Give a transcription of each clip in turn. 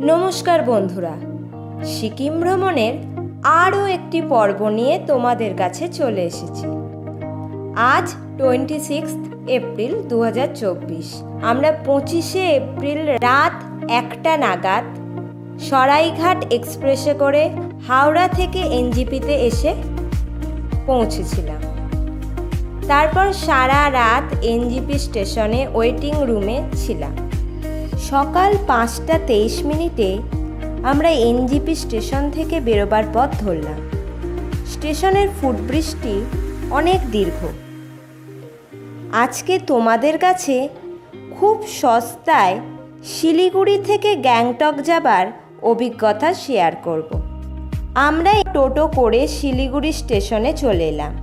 নমস্কার বন্ধুরা, সিকিম ভ্রমণের আরও একটি পর্ব নিয়ে তোমাদের কাছে চলে এসেছি। আজ 26 এপ্রিল 2024। আমরা 25 এপ্রিল রাত 1টা নাগাদ সরাইঘাট এক্সপ্রেসে করে হাওড়া থেকে এনজিপিতে এসে পৌঁছেছিলাম। তারপর সারা রাত এনজিপি স্টেশনে ওয়েটিং রুমে ছিলাম। সকাল 5টা 23 মিনিটে আমরা এনজিপি স্টেশন থেকে বেরোবার পথ ধরলাম। স্টেশনের ফুটব্রিজটি অনেক দীর্ঘ। আজকে তোমাদের কাছে খুব সস্তায় শিলিগুড়ি থেকে গ্যাংটক যাবার অভিজ্ঞতা শেয়ার করব। আমরা টোটো করে শিলিগুড়ি স্টেশনে চলে এলাম।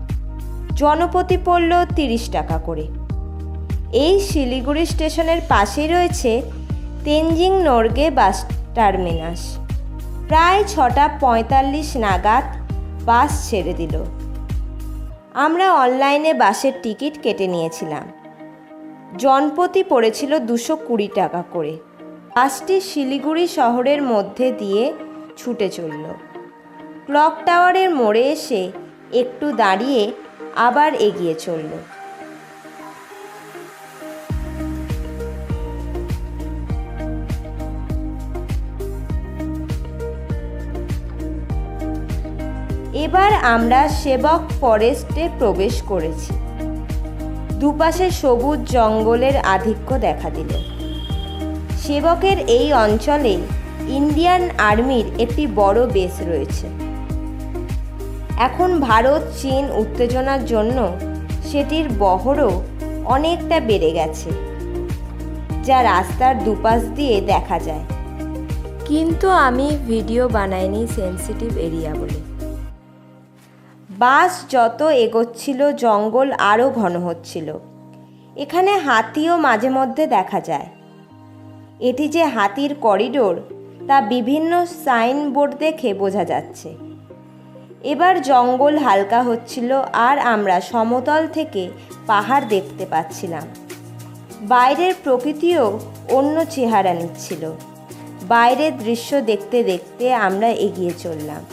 জনপ্রতি পড়ল 30 টাকা করে। এই শিলিগুড়ি স্টেশনের পাশেই রয়েছে তেনজিং নোরগে বাস টার্মিনাস। প্রায় 6টা 45 নাগাদ বাস ছেড়ে দিল। আমরা অনলাইনে বাসের টিকিট কেটে নিয়েছিলাম। জনপ্রতি পড়েছিল 220 টাকা করে। বাসটি শিলিগুড়ি শহরের মধ্যে দিয়ে ছুটে চলল। ক্লক টাওয়ারের মোড়ে এসে একটু দাঁড়িয়ে আবার এগিয়ে চলল। এবার আমরা সেবক ফরেস্টে প্রবেশ করেছি। দুপাশে সবুজ জঙ্গলের আধিক্য দেখা দিল। সেবকের এই অঞ্চলে ইন্ডিয়ান আর্মির একটি বড় বেস রয়েছে। এখন ভারত চীন উত্তেজনার জন্য সেটির বহরও অনেকটা বেড়ে গেছে, যা রাস্তার দুপাশ দিয়ে দেখা যায়। কিন্তু আমি ভিডিও বানাইনি সেনসিটিভ এরিয়া বলে। বাস যত এগোচ্ছিল জঙ্গল আরও ঘন হচ্ছিল। এখানে হাতিও মাঝে মধ্যে দেখা যায়। এটি যে হাতির করিডোর তা বিভিন্ন সাইনবোর্ড দেখে বোঝা যাচ্ছে। এবার জঙ্গল হালকা হচ্ছিল আর আমরা সমতল থেকে পাহাড় দেখতে পাচ্ছিলাম। বাইরের প্রকৃতিও অন্য চেহারা নিচ্ছিল। বাইরের দৃশ্য দেখতে দেখতে আমরা এগিয়ে চললাম।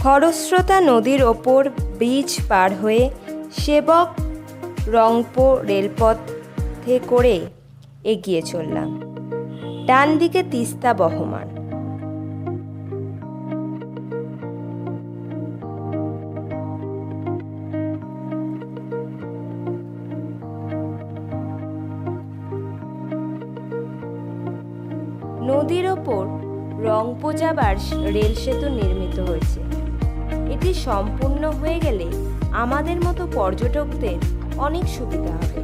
খরস্রোতা নদীর ওপর ব্রিজ পার হয়ে সেবক রংপো রেলপথে করে এগিয়ে চললাম। ডান দিকে তিস্তা বহমান। নদীর ওপর রংপো যাবার রেল সেতু নির্মিত হয়েছে। এটি সম্পূর্ণ হয়ে গেলে আমাদের মতো পর্যটকদের অনেক সুবিধা হবে।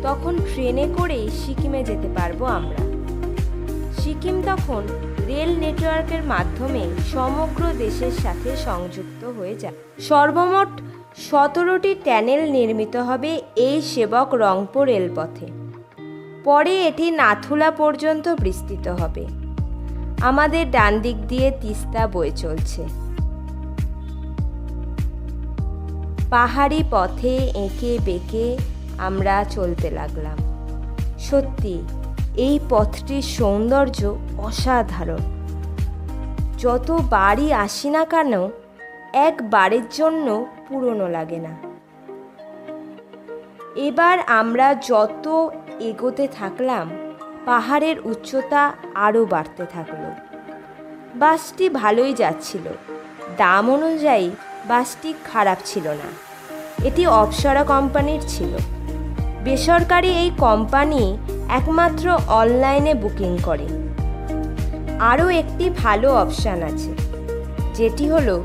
তখন ট্রেনে করেই সিকিমে যেতে পারবো আমরা। সিকিম তখন রেল নেটওয়ার্কের মাধ্যমে সমগ্র দেশের সাথে সংযুক্ত হয়ে যায়। সর্বমোট 17টি টানেল নির্মিত হবে এই সেবক রংপো রেলপথে। পরে এটি নাথুলা পর্যন্ত বিস্তৃত হবে। আমাদের ডান দিক দিয়ে তিস্তা বয়ে চলছে। পাহাড়ি পথে এঁকে বেঁকে আমরা চলতে লাগলাম। সত্যি এই পথটির সৌন্দর্য অসাধারণ। যত বাড়ি আসি না কেন একবারের জন্য পুরনো লাগে না। এবার আমরা যত এগোতে থাকলাম পাহাড়ের উচ্চতা আরও বাড়তে থাকলো। বাসটি ভালোই যাচ্ছিল। দাম অনুযায়ী বাসটি খারাপ ছিল না। এটি অপসরা কোম্পানির ছিল। বেসরকারি এই কোম্পানি একমাত্র অনলাইনে বুকিং করে। আরও একটি ভালো অপশান আছে, যেটি হলো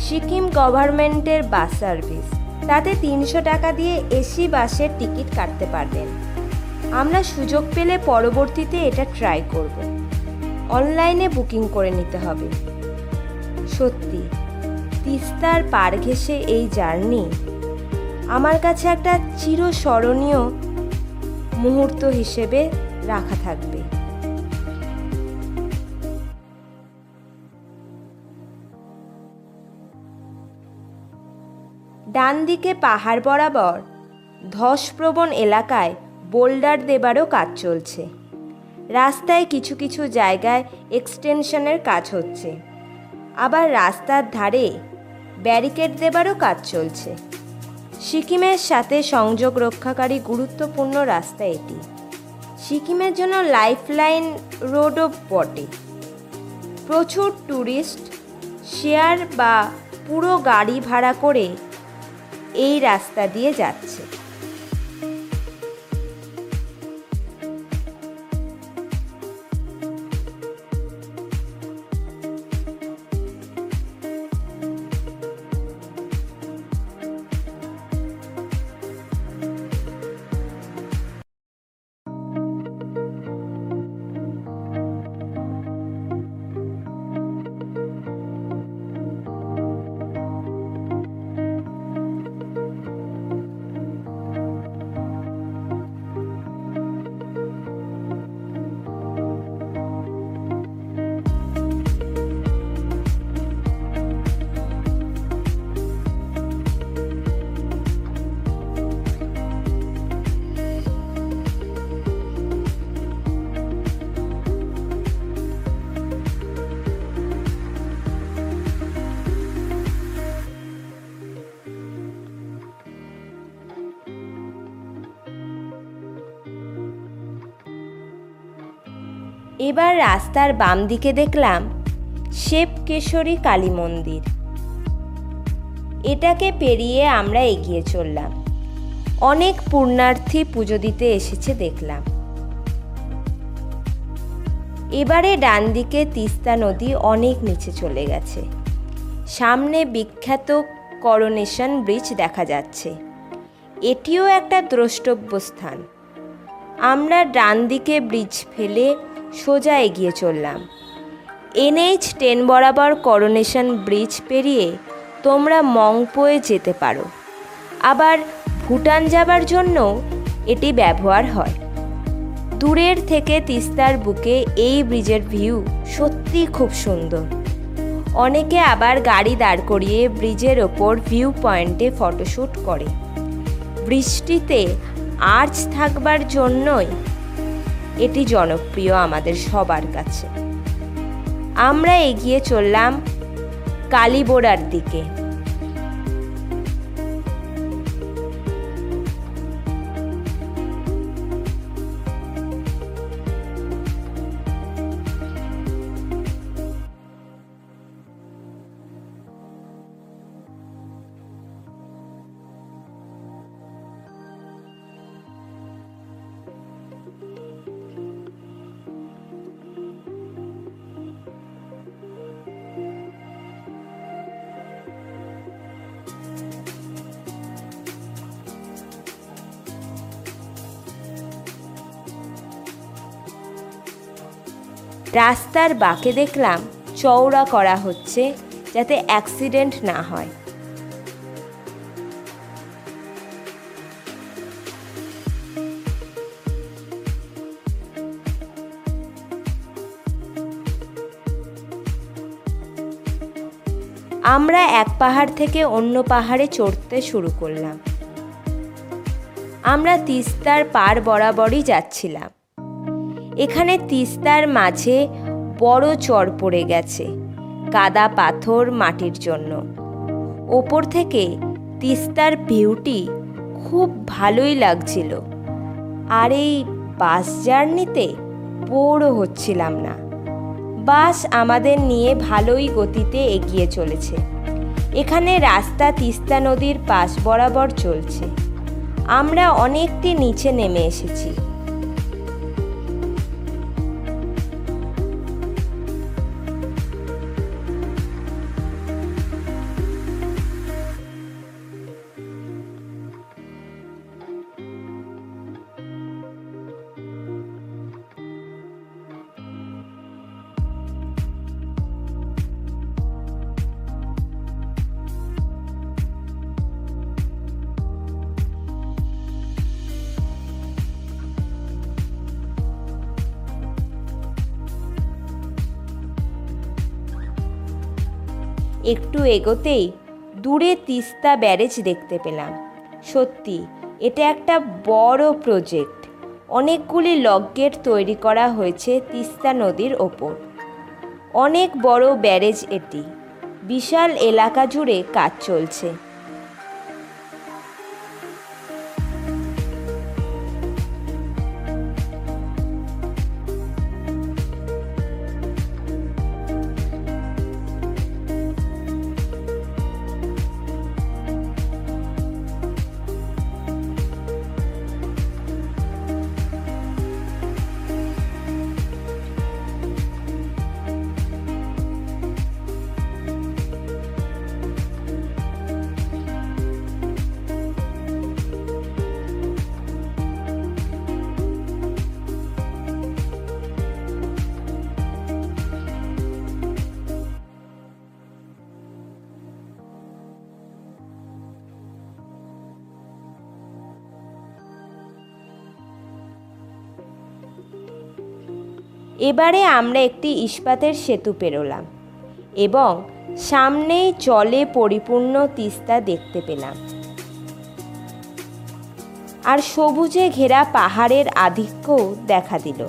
সিকিম গভর্নমেন্টের বাস সার্ভিস। তাতে 300 টাকা দিয়ে এসি বাসের টিকিট কাটতে পারবেন। আমরা সুযোগ পেলে পরবর্তীতে এটা ট্রাই করব। অনলাইনে বুকিং করে নিতে হবে। সত্যি তিস্তার পার ঘেঁষে এই জার্নি আমার কাছে একটা চিরস্মরণীয় মুহূর্ত হিসেবে রাখা থাকবে। ডান দিকে পাহাড় বরাবর ধসপ্রবণ এলাকায় বোল্ডার দেবারও কাজ চলছে। রাস্তায় কিছু কিছু জায়গায় এক্সটেনশনের কাজ হচ্ছে, আবার রাস্তার ধারে ব্যারিকেড দেবারও কাজ চলছে। সিকিমের সাথে সংযোগ রক্ষাকারী গুরুত্বপূর্ণ রাস্তা এটি। সিকিমের জন্য লাইফলাইন রোডও বটে। প্রচুর ট্যুরিস্ট শেয়ার বা পুরো গাড়ি ভাড়া করে এই রাস্তা দিয়ে যাচ্ছে। এবার রাস্তার বাম দিকে দেখলাম শিবকেশরী কালী মন্দির। এটাকে পেরিয়ে আমরা এগিয়ে চললাম। অনেক পুণ্যার্থী পুজো দিতে এসেছে দেখলাম। এবারে ডান দিকে তিস্তা নদী অনেক নিচে চলে গেছে। সামনে বিখ্যাত করোনেশন ব্রিজ দেখা যাচ্ছে। এটিও একটা দ্রষ্টব্য স্থান। আমরা ডান দিকে ব্রিজ ফেলে সোজা এগিয়ে চললাম। NH10 বরাবর করোনেশন ব্রিজ পেরিয়ে তোমরা মংপোয়ে যেতে পারো। আবার ভুটান যাবার জন্য এটি ব্যবহার হয়। দূরের থেকে তিস্তার বুকে এই ব্রিজের ভিউ সত্যি খুব সুন্দর। অনেকে আবার গাড়ি দাঁড় করিয়ে ব্রিজের ওপর ভিউ পয়েন্টে ফটোশ্যুট করে। ব্রিজটিতে আর্চ থাকবার জন্যই এটি জনপ্রিয় আমাদের সবার কাছে। আমরা এগিয়ে চললাম কালীবোড়ার দিকে। রাস্তার বাঁকে দেখলাম চওড়া করা হচ্ছে যাতে অ্যাক্সিডেন্ট না হয়। আমরা এক পাহাড় থেকে অন্য পাহাড়ে চড়তে শুরু করলাম। আমরা তিস্তার পার বরাবরই যাচ্ছিলাম। এখানে তিস্তার মাঝে বড় চর পড়ে গেছে কাদা পাথর মাটির জন্য। ওপর থেকে তিস্তার ভিউটি খুব ভালোই লাগছিল। আর এই বাস জার্নিতে বোরও হচ্ছিলাম না। বাস আমাদের নিয়ে ভালোই গতিতে এগিয়ে চলেছে। এখানে রাস্তা তিস্তা নদীর পাশ বরাবর চলছে। আমরা অনেকটি নিচে নেমে এসেছি। একটু এগোতেই দূরে তিস্তা ব্যারেজ দেখতে পেলাম। সত্যি এটা একটা বড় প্রজেক্ট। অনেকগুলি লক গেট তৈরি করা হয়েছে তিস্তা নদীর ওপর। অনেক বড় ব্যারেজ এটি। বিশাল এলাকা জুড়ে কাজ চলছে। এবারে আমরা একটি ইস্পাতের সেতু পেরোলাম এবং সামনেই জলে পরিপূর্ণ তিস্তা দেখতে পেলাম। আর সবুজে ঘেরা পাহাড়ের আধিক্য দেখা দিল।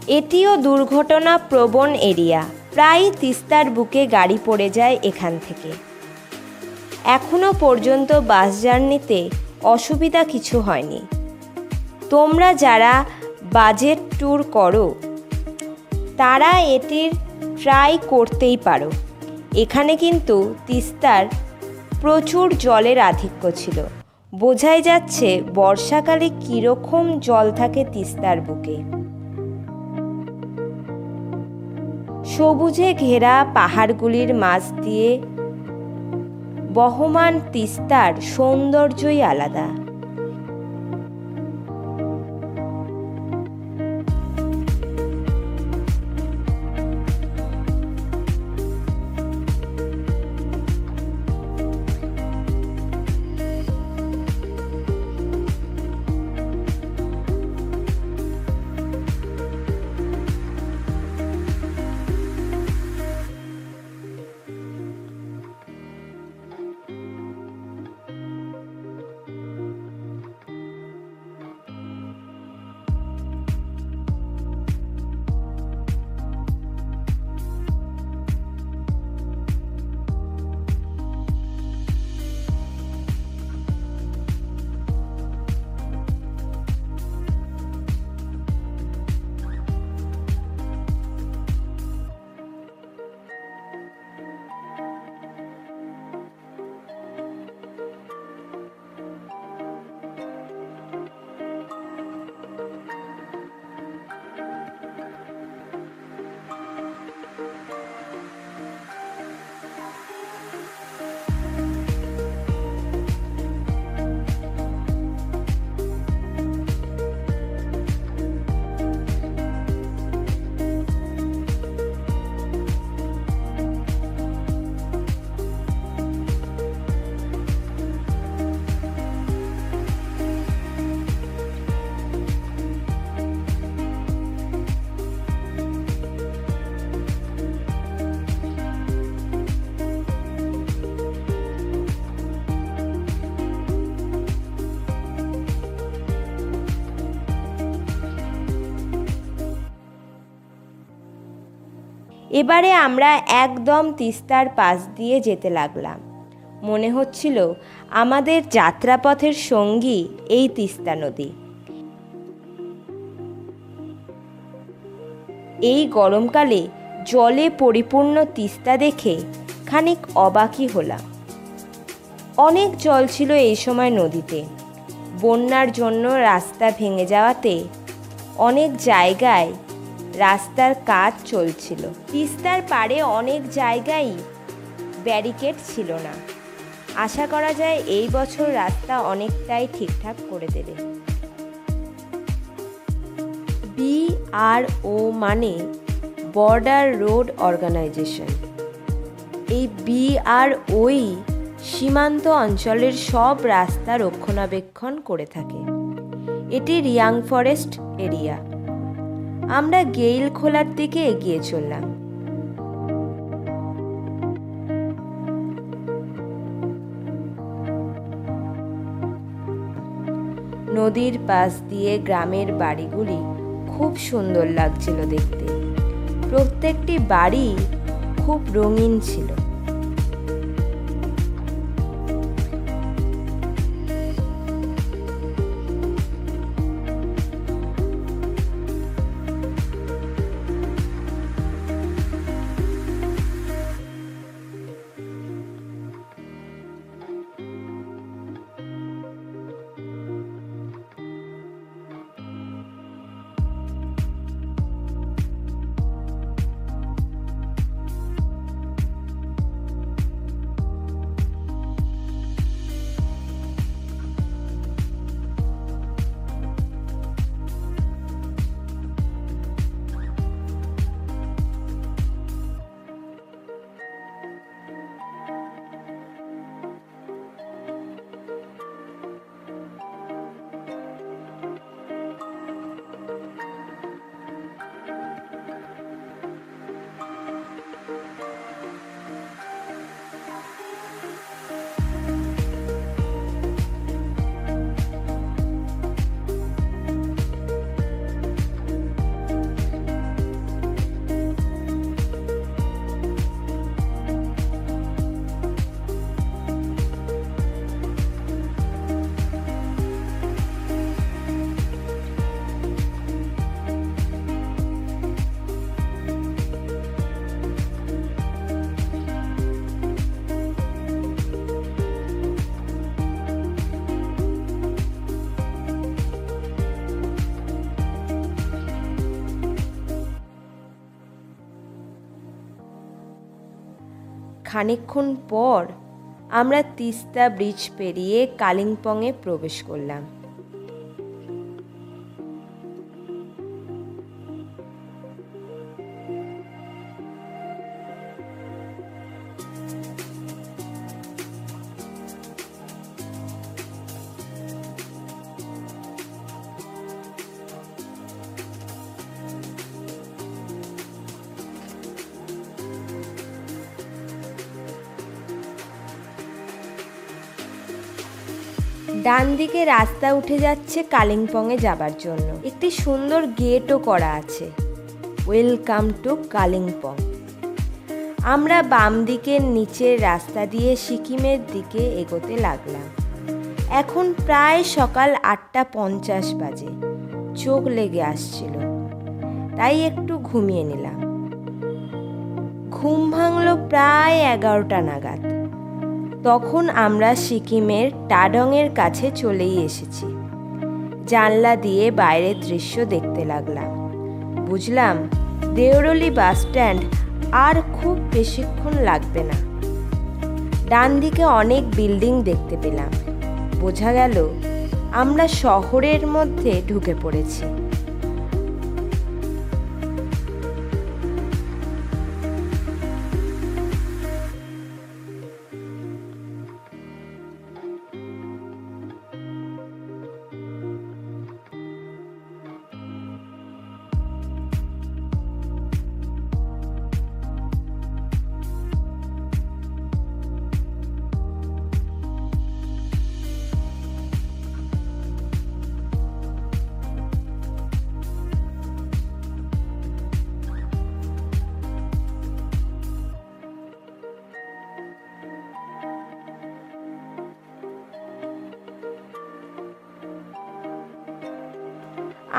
এটিও দুর্ঘটনা প্রবণ এরিয়া। প্রায় তিস্তার বুকে গাড়ি পড়ে যায় এখান থেকে। এখনো পর্যন্ত বাস জার্নিতে অসুবিধা কিছু হয়নি। তোমরা যারা বাজেট ট্যুর করো তারা এটির ট্রাই করতেই পারো। এখানে কিন্তু তিস্তার প্রচুর জলের আধিক্য ছিল। বোঝাই যাচ্ছে বর্ষাকালে কীরকম জল থাকে তিস্তার বুকে। সবুজে ঘেরা পাহাড়গুলির মাঝ দিয়ে বহমান তিস্তার সৌন্দর্যই আলাদা। এবারে আমরা একদম তিস্তার পাশ দিয়ে যেতে লাগলাম। মনে হচ্ছিল আমাদের যাত্রাপথের সঙ্গী এই তিস্তা নদী। এই গরমকালে জলে পরিপূর্ণ তিস্তা দেখে খানিক অবাকই হলাম। অনেক জল ছিল এই সময় নদীতে। বন্যার জন্য রাস্তা ভেঙে যাওয়াতে অনেক জায়গায় রাস্তার কাজ চলছিল। তিস্তার পাড়ে অনেক জায়গায় ব্যারিকেড ছিল না। আশা করা যায় এই বছর রাস্তা অনেকটাই ঠিকঠাক করে দেবে। BRO মানে বর্ডার রোড অর্গানাইজেশন। এই BROই সীমান্ত অঞ্চলের সব রাস্তা রক্ষণাবেক্ষণ করে থাকে। এটি রিয়াং ফরেস্ট এরিয়া। আমরা গেইল খোলার দিকে এগিয়ে চললাম। নদীর পাশ দিয়ে গ্রামের বাড়িগুলি খুব সুন্দর লাগছিল দেখতে। প্রত্যেকটি বাড়ি খুব রঙিন ছিল। খানিকক্ষণ পর আমরা তিস্তা ব্রিজ পেরিয়ে কালিম্পংয়ে প্রবেশ করলাম। ডান দিকে রাস্তা উঠে যাচ্ছে কালিম্পংয়ে যাবার জন্য। একটি সুন্দর গেটও করা আছে, ওয়েলকাম টু কালিম্পং। আমরা বাম দিকের নিচের রাস্তা দিয়ে সিকিমের দিকে এগোতে লাগলাম। এখন প্রায় সকাল 8:50 বাজে। চোখ লেগে আসছিল, তাই একটু ঘুমিয়ে নিলাম। ঘুম ভাঙল প্রায় 11টা নাগাদ। তখন আমরা সিকিমের টাডংয়ের কাছে চলেই এসেছি। জানলা দিয়ে বাইরের দৃশ্য দেখতে লাগলাম। বুঝলাম দেওরলি বাস স্ট্যান্ড আর খুব বেশিক্ষণ লাগবে না। ডান দিকে অনেক বিল্ডিং দেখতে পেলাম। বোঝা গেল আমরা শহরের মধ্যে ঢুকে পড়েছি।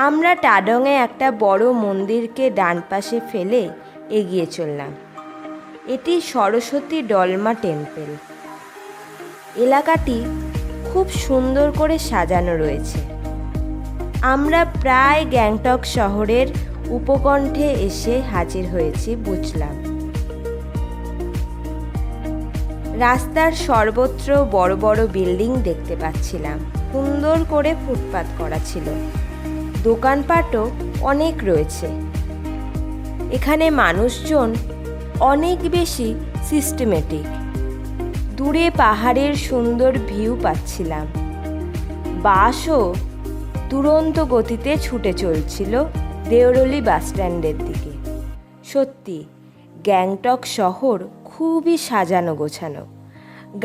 আমরা টাডংয়ে একটা বড় মন্দিরকে ডান পাশে ফেলে এগিয়ে চললাম। এটি সরস্বতী ডলমা টেম্পল। এলাকাটি খুব সুন্দর করে সাজানো রয়েছে। আমরা প্রায় গ্যাংটক শহরের উপকণ্ঠে এসে হাজির হয়েছি বুঝলাম। রাস্তার সর্বত্র বড় বড় বিল্ডিং দেখতে পাচ্ছিলাম। সুন্দর করে ফুটপাত করা ছিল। দোকানপাটও অনেক রয়েছে। এখানে মানুষজন অনেক বেশি সিস্টেমেটিক। দূরে পাহাড়ের সুন্দর ভিউ পাচ্ছিলাম। বাসও দুরন্ত গতিতে ছুটে চলছিল দেওরলি বাসস্ট্যান্ডের দিকে। সত্যি গ্যাংটক শহর খুবই সাজানো গোছানো,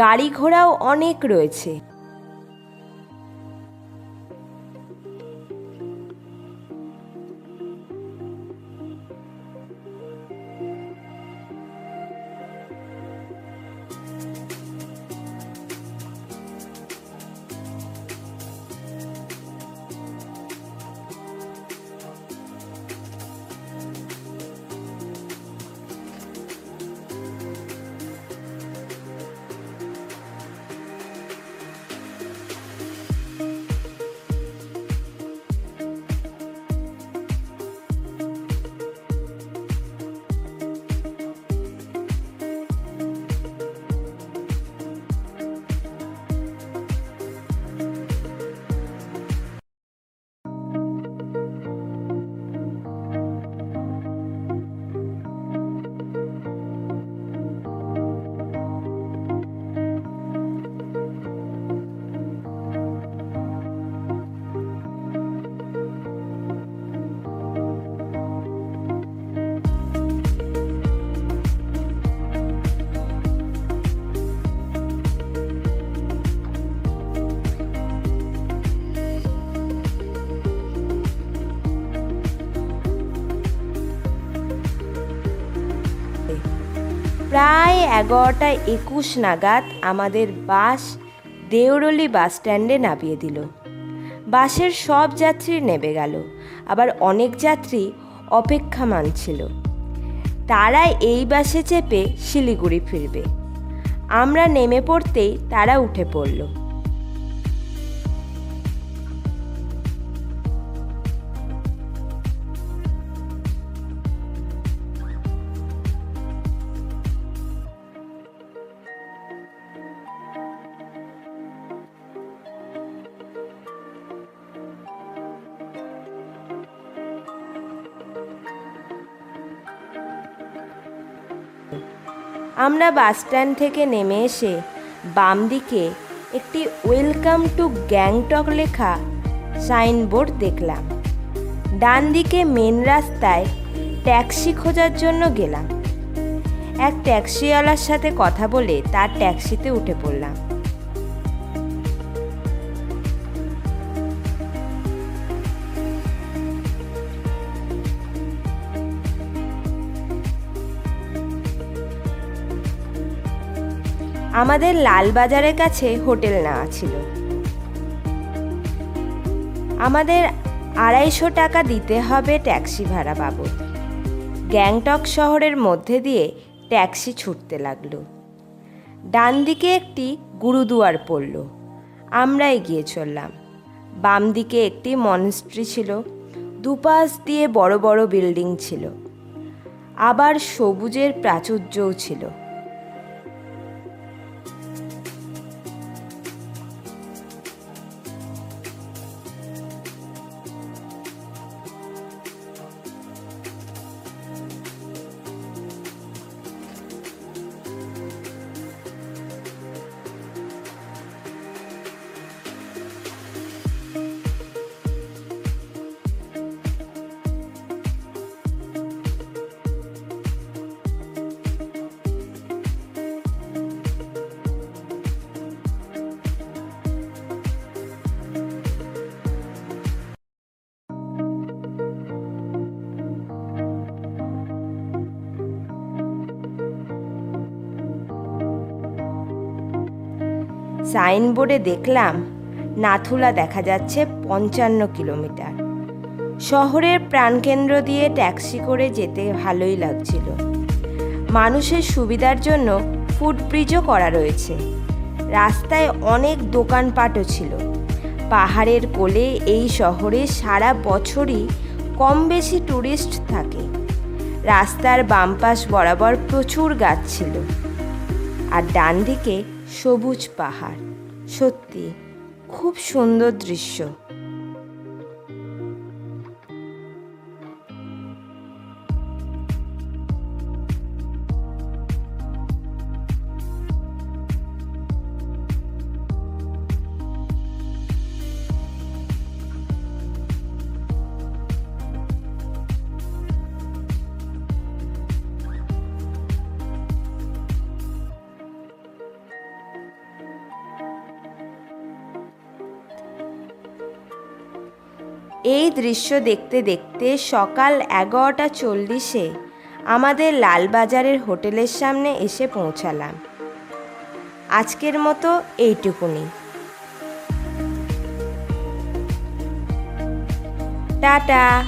গাড়ি ঘোড়াও অনেক রয়েছে। প্রায় 11:21 নাগাদ আমাদের বাস দেওরলি বাসস্ট্যান্ডে নামিয়ে দিল। বাসের সব যাত্রী নেমে গেল, আবার অনেক যাত্রী অপেক্ষামান ছিল। তারা এই বাসে চেপে শিলিগুড়ি ফিরবে। আমরা নেমে পড়তেই তারা উঠে পড়ল। আমরা বাসস্ট্যান্ড থেকে নেমে এসে বাম দিকে একটি ওয়েলকাম টু গ্যাংটক লেখা সাইনবোর্ড দেখলাম। ডান দিকে মেন রাস্তায় ট্যাক্সি খোঁজার জন্য গেলাম। এক ট্যাক্সিওয়ালার সাথে কথা বলে তার ট্যাক্সিতে উঠে পড়লাম। আমাদের লালবাজারের কাছে হোটেল নেওয়া ছিল। আমাদের 250 টাকা দিতে হবে ট্যাক্সি ভাড়া বাবদ। গ্যাংটক শহরের মধ্যে দিয়ে ট্যাক্সি ছুটতে লাগলো। ডান দিকে একটি গুরুদুয়ার পড়ল, আমরা এগিয়ে চললাম। বাম দিকে একটি মনেস্ট্রি ছিল, দুপাশ দিয়ে বড় বড় বিল্ডিং ছিল, আবার সবুজের প্রাচুর্যও ছিল। সাইনবোর্ডে দেখলাম নাথুলা দেখা যাচ্ছে 55 কিলোমিটার। শহরের প্রাণকেন্দ্র দিয়ে ট্যাক্সি করে যেতে ভালোই লাগছিল। মানুষের সুবিধার জন্য ফুটব্রিজও করা রয়েছে। রাস্তায় অনেক দোকানপাটও ছিল। পাহাড়ের কোলে এই শহরে সারা বছরই কম বেশি টুরিস্ট থাকে। রাস্তার বাম পাশ বরাবর প্রচুর গাছ ছিল, আর ডান দিকে সবুজ পাহাড়। সত্যি খুব সুন্দর দৃশ্য। এই দৃশ্য দেখতে দেখতে সকাল 11:40 আমাদের লালবাজারের হোটেলের সামনে এসে পৌঁছালাম। আজকের মতো এইটুকুনি। টাটা।